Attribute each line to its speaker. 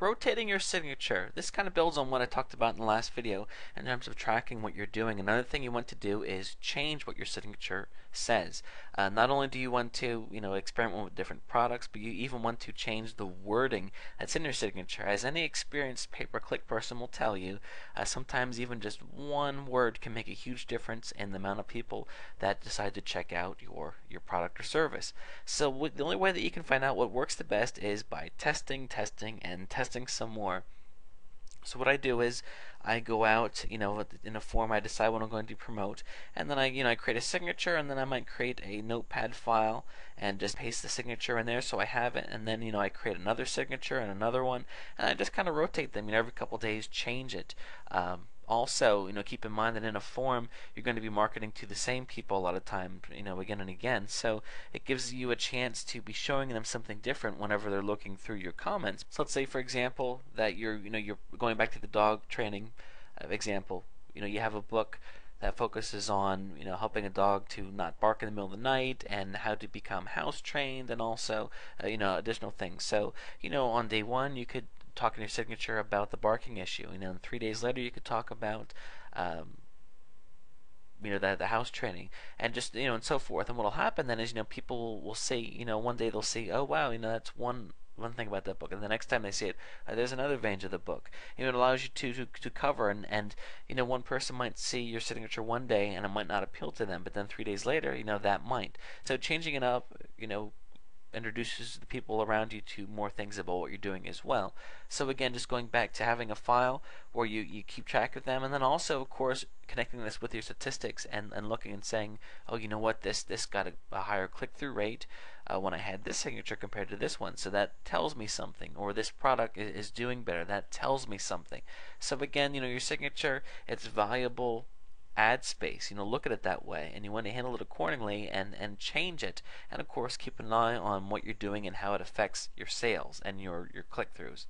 Speaker 1: rotating your signature. This kind of builds on what I talked about in the last video in terms of tracking what you're doing. Another thing you want to do is change what your signature says. Not only do you want to, experiment with different products, but you even want to change the wording that's in your signature. As any experienced pay-per-click person will tell you, sometimes even just one word can make a huge difference in the amount of people that decide to check out your product or service. So the only way that you can find out what works the best is by testing, and testing some more. So what I do is I go out, in a form I decide what I'm going to promote, and then I create a signature, and then I might create a notepad file and just paste the signature in there so I have it, and then I create another signature and another one, and I just kind of rotate them. Every couple days change it. Also, keep in mind that in a forum you're going to be marketing to the same people a lot of times, again and again. So it gives you a chance to be showing them something different whenever they're looking through your comments. So let's say, for example, that you're going back to the dog training example. You have a book that focuses on helping a dog to not bark in the middle of the night and how to become house trained, and also additional things. So on day one you could talk in your signature about the barking issue. And 3 days later you could talk about the house training, and just and so forth. And what'll happen then is people will see, one day they'll see, oh wow, that's one thing about that book, and the next time they see it, there's another vein to the book. It allows you to cover, and one person might see your signature one day and it might not appeal to them, but then 3 days later that might. So changing it up introduces the people around you to more things about what you're doing as well. So again, just going back to having a file where you keep track of them, and then also, of course, connecting this with your statistics and looking and saying, oh, you know what, this got a higher click-through rate when I had this signature compared to this one, so that tells me something. Or this product is doing better, that tells me something. So again, your signature, it's valuable ad space. Look at it that way, and you want to handle it accordingly and change it, and of course keep an eye on what you're doing and how it affects your sales and your click-throughs.